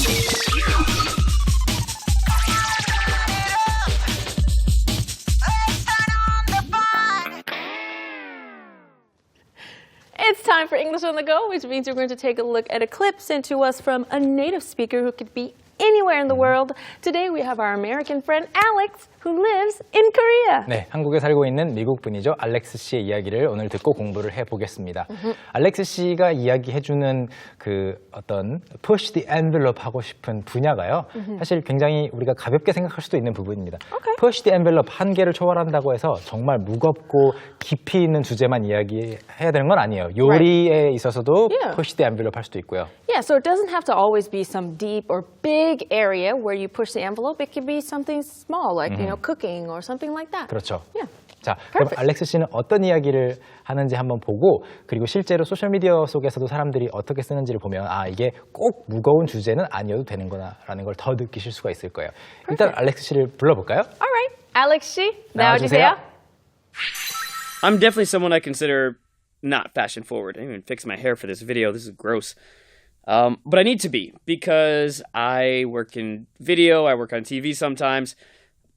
It's time for English on the Go, which means we're going to take a look at a clip sent to us from a native speaker who could be anywhere in the world. Today we have our American friend Alex, who lives in Korea. 네, 한국에 살고 있는 미국 분이죠. 알렉스 씨의 이야기를 오늘 듣고 공부를 해보겠습니다. 알렉스 씨가 이야기해주는 그 어떤 push the envelope 하고 싶은 분야가요. 사실 굉장히 우리가 가볍게 생각할 수도 있는 부분입니다. Okay. push the envelope 한계를 초월한다고 해서 정말 무겁고 깊이 있는 주제만 이야기해야 되는 건 아니에요. 요리에 있어서도 Yeah. push the envelope 할 수도 있고요. Yeah, so it doesn't have to always be some deep or big area where you push the envelope. It could be something small, like, you know, cooking or something like that. 그렇죠. Yeah. 자, 그럼 Perfect. 알렉스 씨는 어떤 이야기를 하는지 한번 보고 그리고 실제로 소셜미디어 속에서도 사람들이 어떻게 쓰는지를 보면 아, 이게 꼭 무거운 주제는 아니어도 되는구나라는 걸 더 느끼실 수가 있을 거예요. 일단 알렉스 씨를 불러볼까요? All right, Alex 씨, 나와주세요. 나와주세요. I'm definitely someone I consider not fashion forward. I didn't even fix my hair for this video. This is gross. But I need to be because I work in video. I work on TV sometimes.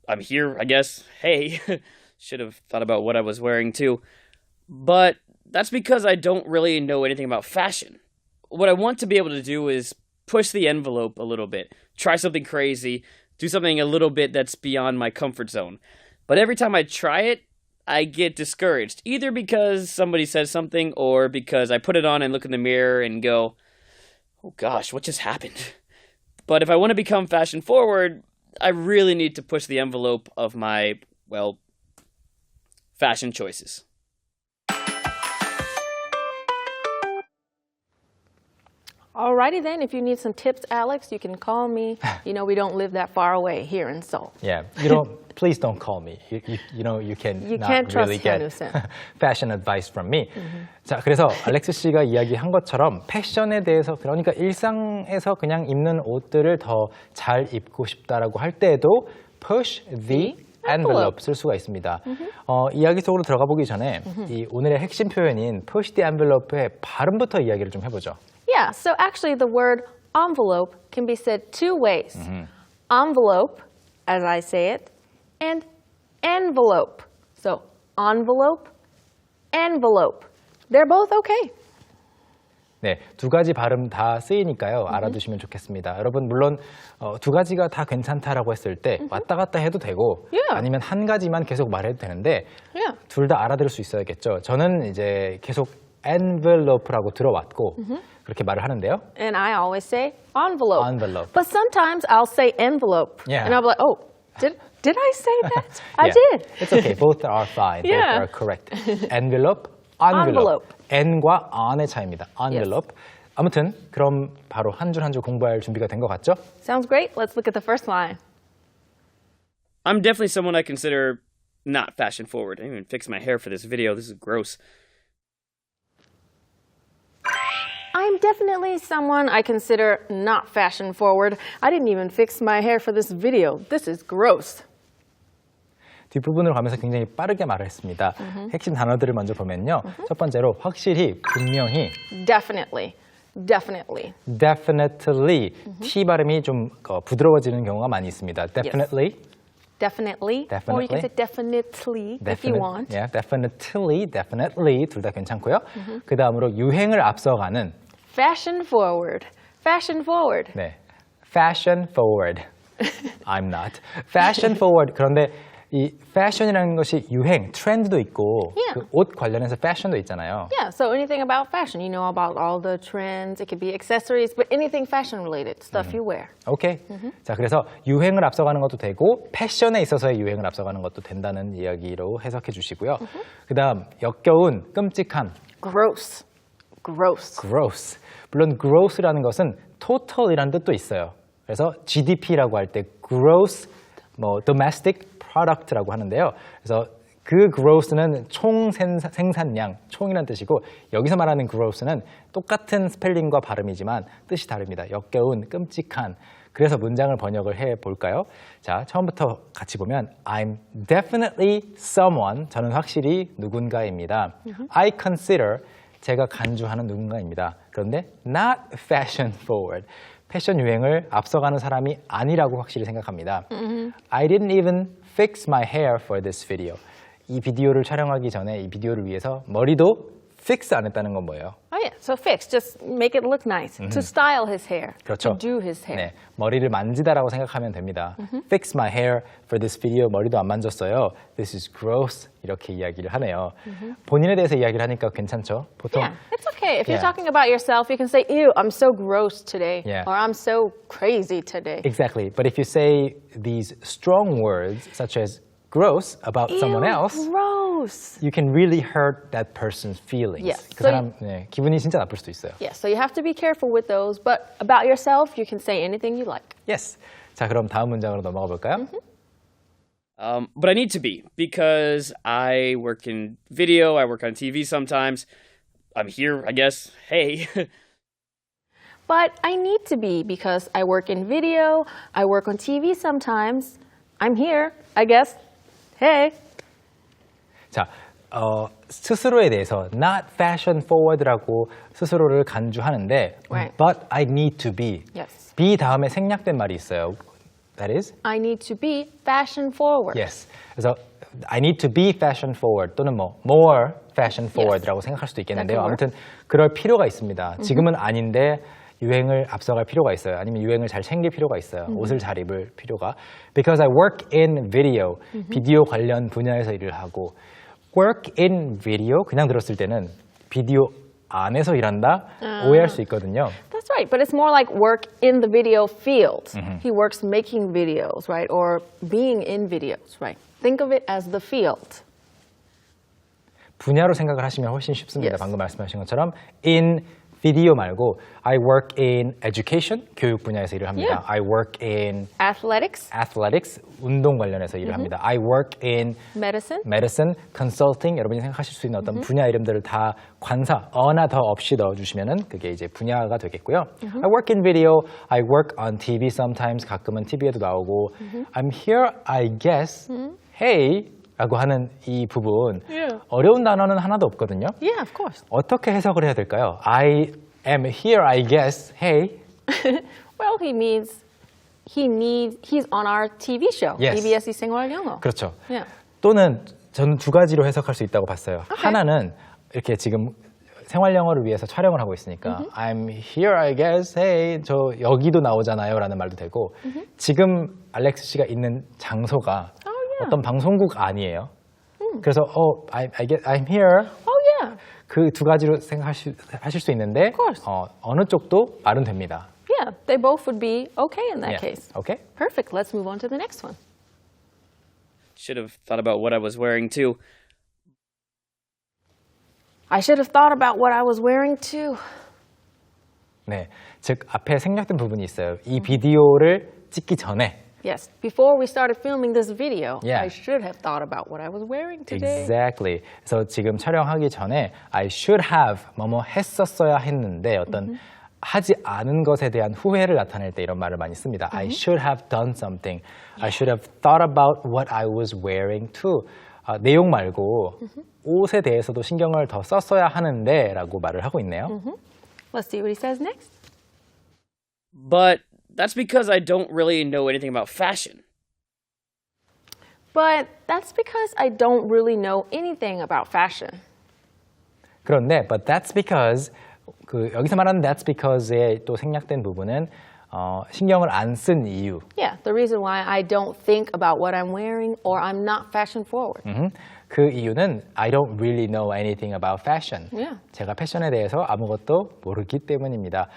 I'm here, I guess. Hey, should have thought about what I was wearing too. But that's because I don't really know anything about fashion. What I want to be able to do is push the envelope a little bit, try something crazy, do something a little bit that's beyond my comfort zone. But every time I try it, I get discouraged, either because somebody says something or because I put it on and look in the mirror and go, oh gosh, what just happened? But if I want to become fashion forward, I really need to push the envelope of my, well, fashion choices. Alrighty then, if you need some tips, Alex, you can call me. You know, we don't live that far away here in Seoul. Yeah, please don't call me. You can You not can't trust really get Hyun-Woo-sen. fashion advice from me. 자, 그래서 알렉스 씨가 이야기한 것처럼 패션에 대해서 그러니까 일상에서 그냥 입는 옷들을 더 잘 입고 싶다라고 할 때에도 push the envelope 쓸 수가 있습니다. 이야기 속으로 들어가 보기 전에 이 오늘의 핵심 표현인 push the envelope의 발음부터 이야기를 좀 해보죠. Yeah, so actually the word envelope can be said two ways. Envelope, as I say it, and envelope. So envelope, envelope. They're both okay. 네, 두 가지 발음 다 쓰이니까요. 알아두시면 좋겠습니다. 여러분 물론 두 가지가 다 괜찮다라고 했을 때 왔다 갔다 해도 되고 Yeah. 아니면 한 가지만 계속 말해도 되는데 Yeah. 둘 다 알아들을 수 있어야겠죠. 저는 이제 계속 envelope라고 들어왔고 그렇게 말을 하는데요. And I always say envelope. Envelope. But sometimes I'll say envelope. Yeah. And I'll be like, oh, did I say that? I Yeah, did. It's okay. Both are fine. Yeah. Both are correct. Envelope, envelope. N과 on의 차이입니다. Envelope. 아무튼 그럼 바로 한 줄 한 줄 공부할 준비가 된 것 같죠? Sounds great. Let's look at the first line. I'm definitely someone I consider not fashion forward. I didn't even fix my hair for this video. This is gross. I'm definitely someone I consider not fashion forward. I didn't even fix my hair for this video. This is gross. 뒷부분으로 가면서 굉장히 빠르게 말을 했습니다. 핵심 단어들을 먼저 보면요. 첫 번째로 확실히, 분명히, Definitely. Definitely. definitely, T 발음이 좀 부드러워지는 경우가 많이 있습니다. definitely, Definitely. Or you can say definitely if you want. yeah, definitely 둘 다 괜찮고요. 그 다음으로 유행을 앞서가는 Fashion forward. Fashion forward. 네, fashion forward. I'm not. fashion forward. 그런데 이 fashion이라는 것이 유행, 트렌드도 있고 Yeah. 그 옷 관련해서 fashion도 있잖아요. Yeah, so anything about fashion. You know about all the trends. It could be accessories, but anything fashion related, stuff you wear. 오케이. 자, 그래서 유행을 앞서가는 것도 되고 패션에 있어서의 유행을 앞서가는 것도 된다는 이야기로 해석해 주시고요. 그다음 역겨운, 끔찍한, Gross. Gross. gross. 물론 gross라는 것은 total이라는 뜻도 있어요. 그래서 GDP라고 할 때 gross domestic product라고 하는데요. 그래서 그 gross는 총 생산량, 총이라는 뜻이고 여기서 말하는 gross는 똑같은 스펠링과 발음이지만 뜻이 다릅니다. 역겨운, 끔찍한. 그래서 문장을 번역을 해볼까요? 자, 처음부터 같이 보면 I'm definitely someone, 저는 확실히 누군가입니다. I consider, 제가 간주하는 누군가입니다. 그런데 not fashion forward, 패션 유행을 앞서가는 사람이 아니라고 확실히 생각합니다. I didn't even fix my hair for this video. 이 비디오를 촬영하기 전에 이 비디오를 위해서 머리도 fix 안 했다는 건 뭐예요? Oh yeah, so fix, just make it look nice. To style his hair. 그렇죠. To do his hair. 네, 머리를 만지다라고 생각하면 됩니다. Fix my hair for this video. 머리도 안 만졌어요. This is gross. 이렇게 이야기를 하네요. 본인에 대해서 이야기를 하니까 괜찮죠? 보통 Yeah, it's okay. If you're Yeah. talking about yourself, you can say, ew, I'm so gross today. Yeah. Or I'm so crazy today. Exactly. But if you say these strong words such as gross about someone Ew, else, gross. you can really hurt that person's feelings. Yes. 그 So 사람 네, 기분이 진짜 나쁠 수도 있어요. Yeah, so you have to be careful with those. But about yourself, you can say anything you like. Yes. 자, 그럼 다음 문장으로 넘어가 볼까요? But I need to be because I work in video, I work on TV sometimes. I'm here, I guess. Hey. But I need to be because I work in video, I work on TV sometimes. I'm here, I guess. Hey. 자, 스스로에 대해서 not fashion forward라고 스스로를 간주하는데 Right. but I need to be. Yes. be 다음에 생략된 말이 있어요. That is? I need to be fashion forward. Yes. 그래서 I need to be fashion forward 또는 뭐 more fashion forward라고 생각할 수도 있겠는데요. That can work. 아무튼 그럴 필요가 있습니다. 지금은 아닌데 유행을 앞서갈 필요가 있어요. 아니면 유행을 잘 챙길 필요가 있어요. 옷을 잘 입을 필요가. Because I work in video. 비디오 관련 분야에서 일을 하고 work in video 그냥 들었을 때는 비디오 안에서 일한다 오해할 수 있거든요. That's right, but it's more like work in the video field. He works making videos, right? Or being in videos, right? Think of it as the field. 분야로 생각을 하시면 훨씬 쉽습니다. Yes. 방금 말씀하신 것처럼 in video 말고 I work in education 교육 분야에서 일을 합니다. Yeah. I work in Athletics, athletics 운동 관련해서 일을 합니다. I work in medicine. medicine, consulting 여러분이 생각하실 수 있는 어떤 분야 이름들을 다 관사 어나 더 없이 넣어주시면은 그게 이제 분야가 되겠고요. I work in video, I work on TV sometimes 가끔은 TV에도 나오고 I'm here, I guess, hey 라고 하는 이 부분 Yeah. 어려운 단어는 하나도 없거든요. Yeah, of course. 어떻게 해석을 해야 될까요? I am here, I guess, hey. Well, he means he's on our TV show, Yes. EBS 생활 영어. 그렇죠. Yeah. 또는 저는 두 가지로 해석할 수 있다고 봤어요. 하나는 이렇게 지금 생활 영어를 위해서 촬영을 하고 있으니까 I'm here, I guess, hey, 저 여기도 나오잖아요 라는 말도 되고 지금 알렉스 씨가 있는 장소가 yeah. 어떤 방송국 아니에요. 그래서 I guess I'm here. Oh yeah. 그 두 가지로 생각하실 수 있는데 course. 어느 쪽도 말은 됩니다. Yeah, they both would be okay in that Yeah. case. Okay? Perfect. Let's move on to the next one. Should have thought about what I was wearing too. I should have thought about what I was wearing too. 네, 즉 앞에 생략된 부분이 있어요. 이 비디오를 찍기 전에 Yes, before we started filming this video, Yeah. I should have thought about what I was wearing today. Exactly. 그래서 지금 촬영하기 전에 I should have 뭐뭐 했었어야 했는데 어떤 하지 않은 것에 대한 후회를 나타낼 때 이런 말을 많이 씁니다. I should have done something. I should have thought about what I was wearing too. 내용 말고 옷에 대해서도 신경을 더 썼어야 하는데 라고 말을 하고 있네요. Let's see what he says next. But that's because I don't really know anything about fashion. But that's because I don't really know anything about fashion. 그런데 but that's because 여기서 말하는 that's because의 또 생략된 부분은 신경을 안 쓴 이유. Yeah, the reason why I don't think about what I'm wearing or I'm not fashion forward. 그 이유는 I don't really know anything about fashion. Yeah. 제가 패션에 대해서 아무것도 모르기 때문입니다.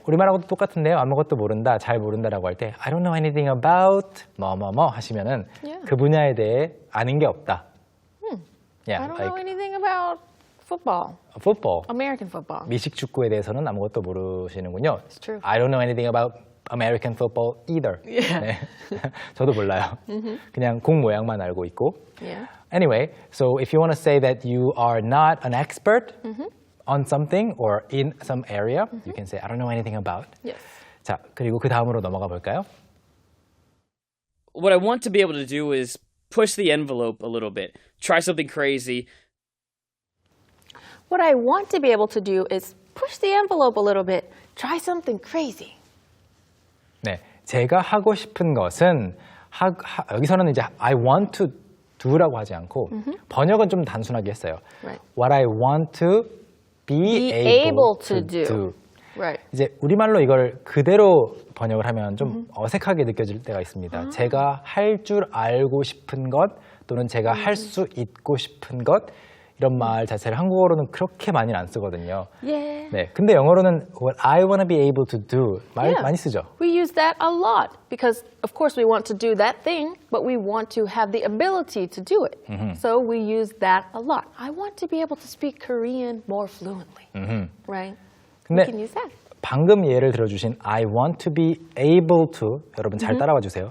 우리말하고도 똑같은데요. 아무것도 모른다, 잘 모른다라고 할 때 I don't know anything about 뭐뭐뭐 하시면은 Yeah. 그 분야에 대해 아는 게 없다. Yeah, I don't like know anything about football, football. American football. 미식 축구에 대해서는 아무것도 모르시는군요. It's true. I don't know anything about American football either. Yeah. 네. 저도 몰라요. 그냥 공 모양만 알고 있고. Yeah. Anyway, so if you want to say that you are not an expert on something or in some area, you can say I don't know anything about. Yes. 자, 그리고 그 다음으로 넘어가 볼까요? What I want to be able to do is push the envelope a little bit, try something crazy. What I want to be able to do is push the envelope a little bit, try something crazy. 제가 하고 싶은 것은 여기서는 이제 I want to do라고 하지 않고 번역은 좀 단순하게 했어요. Right. What I want to be able to do. Right. 이제 우리말로 이걸 그대로 번역을 하면 좀 어색하게 느껴질 때가 있습니다. 제가 할 줄 알고 싶은 것 또는 제가 할 수 있고 싶은 것 이런 말 자체를 한국어로는 그렇게 많이는 안 쓰거든요. Yeah. 네, 근데 영어로는 what I want to be able to do 말 Yeah. 많이 쓰죠. We use that a lot because, of course, we want to do that thing, but we want to have the ability to do it. So we use that a lot. I want to be able to speak Korean more fluently. Right? We 근데 can use that. 방금 예를 들어주신 I want to be able to 여러분 잘 따라와 주세요.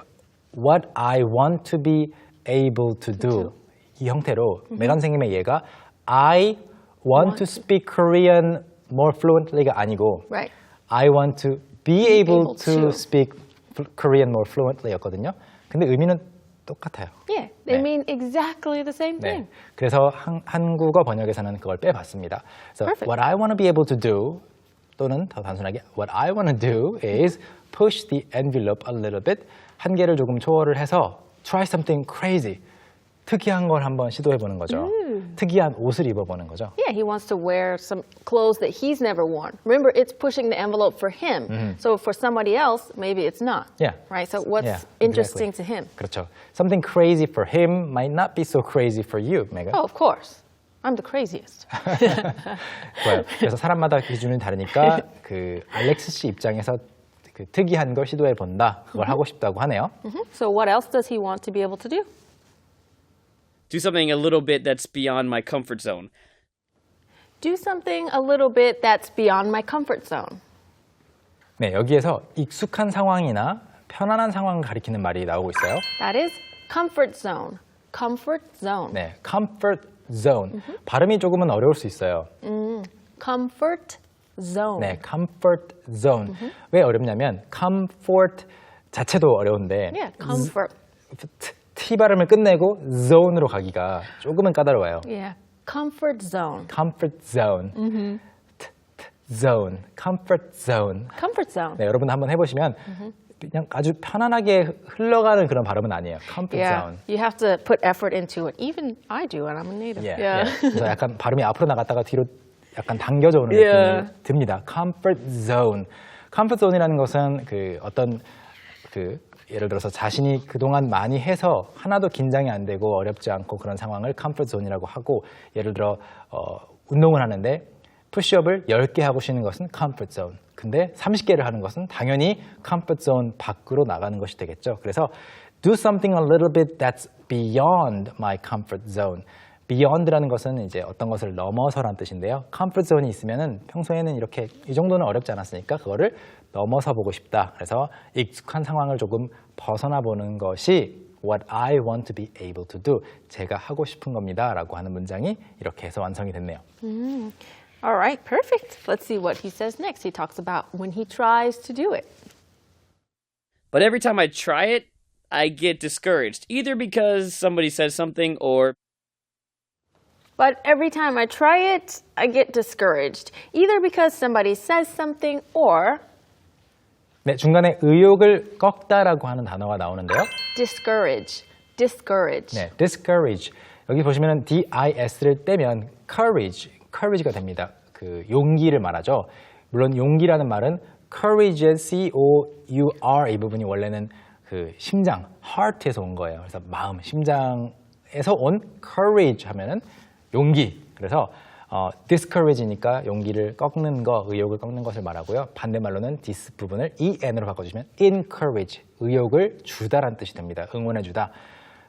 What I want to be able to do 이 형태로 메간 선생님의 예가 I want to speak Korean more fluently가 아니고 Right. I want to be able able to to. speak Korean more fluently였거든요. 근데 의미는 똑같아요. Yeah, they 네. mean exactly the same 네. thing. 그래서 한국어 번역에서는 그걸 빼봤습니다. So Perfect. what I want to be able to do 또는 더 단순하게 what I want to do is push the envelope a little bit. 한계를 조금 초월을 해서 try something crazy. 특이한 걸 한번 시도해 보는 거죠. 특이한 옷을 입어보는 거죠. Yeah, he wants to wear some clothes that he's never worn. Remember, it's pushing the envelope for him. So for somebody else, maybe it's not. Yeah. Right? So what's Yeah, interesting exactly. to him? 그렇죠. Something crazy for him might not be so crazy for you, 메가. Oh, of course. I'm the craziest. 좋아요. 그래서 사람마다 기준이 다르니까 그 알렉스 씨 입장에서 그 특이한 걸 시도해 본다. 그걸 하고 싶다고 하네요. So what else does he want to be able to do? Do something a little bit that's beyond my comfort zone. Do something a little bit that's beyond my comfort zone. 네, 여기에서 익숙한 상황이나 편안한 상황을 가리키는 말이 나오고 있어요. That is comfort zone. Comfort zone. 네, comfort zone. 발음이 조금은 어려울 수 있어요. Comfort zone. 네, comfort zone. 왜 어렵냐면 comfort 자체도 어려운데 Yeah, comfort. T 발음을 끝내고 zone으로 가기가 조금은 까다로워요. Yeah, comfort zone. comfort zone. zone, comfort zone. Comfort zone. 네, 여러분 한번 해보시면 그냥 아주 편안하게 흘러가는 그런 발음은 아니에요. comfort Yeah, zone. you have to put effort into it. Even I do, and I'm a native. 예, Yeah. 예. 그래서 약간 발음이 앞으로 나갔다가 뒤로 약간 당겨져 오는 Yeah. 느낌이 듭니다. comfort zone. comfort zone이라는 것은 그 어떤 그 예를 들어서 자신이 그동안 많이 해서 하나도 긴장이 안 되고 어렵지 않고 그런 상황을 comfort zone이라고 하고 예를 들어 운동을 하는데 푸시업을 10개 하고 쉬는 것은 comfort zone. 근데 30개를 하는 것은 당연히 comfort zone 밖으로 나가는 것이 되겠죠. 그래서 do something a little bit that's beyond my comfort zone. beyond라는 것은 이제 어떤 것을 넘어서란 뜻인데요. comfort zone이 있으면은 평소에는 이렇게 이 정도는 어렵지 않았으니까 그거를 넘어서 보고 싶다. 그래서 익숙한 상황을 조금 벗어나 보는 것이 what I want to be able to do. 제가 하고 싶은 겁니다. 라고 하는 문장이 이렇게 해서 완성이 됐네요. All right, perfect. Let's see what he says next. He talks about when he tries to do it. But every time I try it, I get discouraged, either because somebody says something or But every time I try it, I get discouraged, either because somebody says something or 네, 중간에 의욕을 꺾다라고 하는 단어가 나오는데요. discourage. Discourage. 네, discourage. 여기 보시면 DIS를 떼면 courage가 됩니다. 그 용기를 말하죠. 물론 용기라는 말은 courage, C-O-U-R 이 부분이 원래는 그 심장, heart에서 온 거예요. 그래서 마음, 심장에서 온 courage 하면은 용기. 그래서 discourage니까 용기를 꺾는 거, 의욕을 꺾는 것을 말하고요. 반대말로는 this 부분을 en으로 바꿔주시면 encourage, 의욕을 주다라는 뜻이 됩니다. 응원해주다.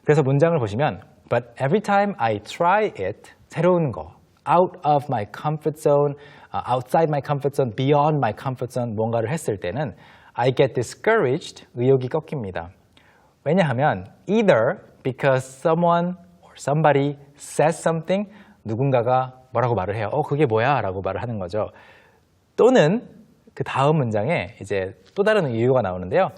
그래서 문장을 보시면 But every time I try it, 새로운 거, out of my comfort zone, outside my comfort zone, beyond my comfort zone 뭔가를 했을 때는 I get discouraged, 의욕이 꺾입니다. 왜냐하면 either because someone or somebody says something, 누군가가 뭐라고 말을 해요. 그게 뭐야? 라고 말을 하는 거죠. 또는 그 다음 문장에 이제 또 다른 이유가 나오는데요.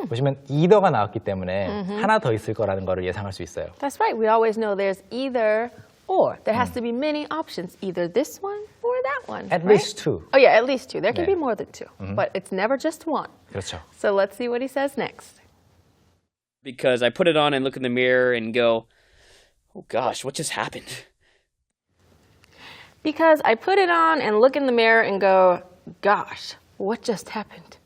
보시면 either가 나왔기 때문에 하나 더 있을 거라는 거를 예상할 수 있어요. That's right. We always know there's either or. There has to be many options, either this one or that one. At right? least two. Oh, yeah, at least two. There can 네. be more than two, but it's never just one. 그렇죠. So let's see what he says next. Because I put it on and look in the mirror and go, oh gosh, what just happened? Because I put it on and look in the mirror and go, gosh, what just happened?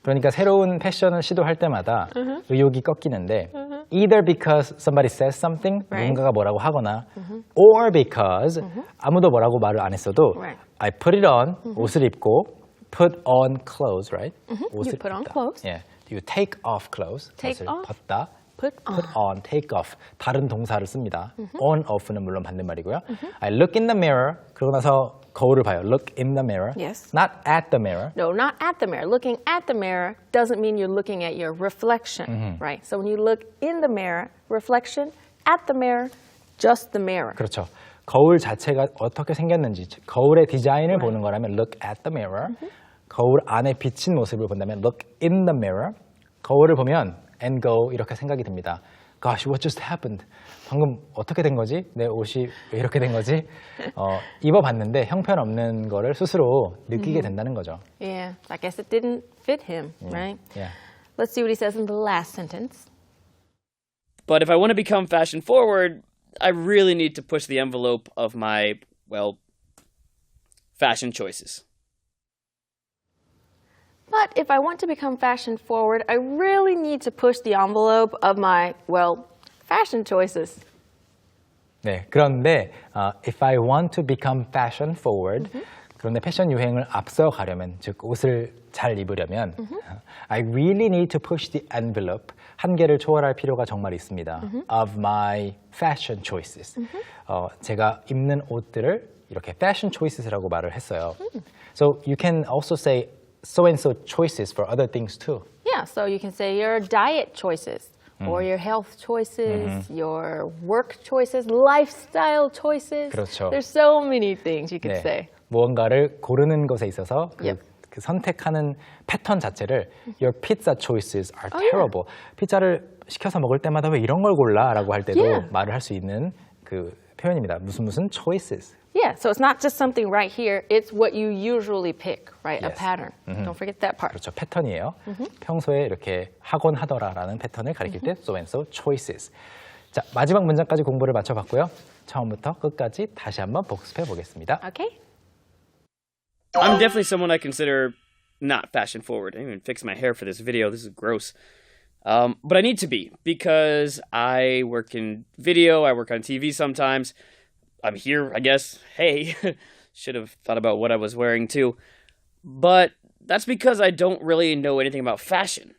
그러니까 새로운 패션을 시도할 때마다 의욕이 꺾이는데 either because somebody says something, Right. 누군가가 뭐라고 하거나 or because 아무도 뭐라고 말을 안 했어도 Right. I put it on, 옷을 입고 put on clothes, right? 옷을 You put on 입다. clothes. Yeah. You take off clothes. Take 옷을 off. 벗다. Put on. Put on, take off. 다른 동사를 씁니다. on, off는 물론 반대말이고요. I look in the mirror. 그러고 나서 거울을 봐요. Look in the mirror. Yes. Not at the mirror. No, not at the mirror. Looking at the mirror doesn't mean you're looking at your reflection, right? So when you look in the mirror, reflection, at the mirror, just the mirror. 그렇죠. 거울 자체가 어떻게 생겼는지, 거울의 디자인을 보는 거라면 look at the mirror. 거울 안에 비친 모습을 본다면 look in the mirror. 거울을 보면 and go 이렇게 생각이 듭니다. Gosh, what just happened? 방금 어떻게 된 거지? 내 옷이 왜 이렇게 된 거지? 입어봤는데 형편없는 거를 스스로 느끼게 된다는 거죠. Yeah, I guess it didn't fit him, right? Yeah. Let's see what he says in the last sentence. But if I want to become fashion forward, I really need to push the envelope of my, well, fashion choices. But if I want to become fashion forward, I really need to push the envelope of my, well, fashion choices. 네, 그런데 if I want to become fashion forward, 그런데 패션 유행을 앞서가려면, 즉 옷을 잘 입으려면 I really need to push the envelope, 한계를 초월할 필요가 정말 있습니다. of my fashion choices. 제가 입는 옷들을 이렇게 fashion choices라고 말을 했어요. So you can also say so-and-so choices for other things too. Yeah, so you can say your diet choices, or your health choices, your work choices, lifestyle choices. 그렇죠. There's so many things you could 네, say. 무언가를 고르는 것에 있어서 그, Yep. 그 선택하는 패턴 자체를 Your pizza choices are yeah. terrible. 피자를 시켜서 먹을 때마다 왜 이런 걸 골라라고 할 때도 Yeah. 말을 할 수 있는 그 표현입니다. 무슨 choices. Yeah, so it's not just something right here, it's what you usually pick, right? A Yes. pattern. Don't forget that part. 그렇죠. 패턴이에요. 평소에 이렇게 하곤 하더라라는 패턴을 가리킬 때 so and so choices. 자, 마지막 문장까지 공부를 마쳐봤고요. 처음부터 끝까지 다시 한번 복습해 보겠습니다. Okay? I'm definitely someone I consider not fashion forward. I didn't even fix my hair for this video. This is gross. But I need to be because I work in video. I work on TV sometimes. I'm here, I guess. Hey, should have thought about what I was wearing too. But that's because I don't really know anything about fashion.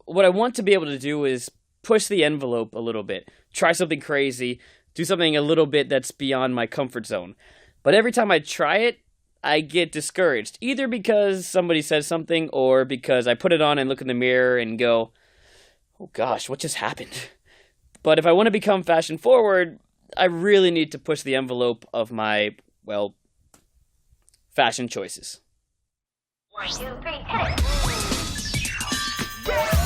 What I want to be able to do is push the envelope a little bit, try something crazy, do something a little bit that's beyond my comfort zone. But every time I try it, I get discouraged, either because somebody says something or because I put it on and look in the mirror and go, oh gosh, what just happened? But if I want to become fashion forward, I really need to push the envelope of my, well, fashion choices. 1, 2, 3, hit it!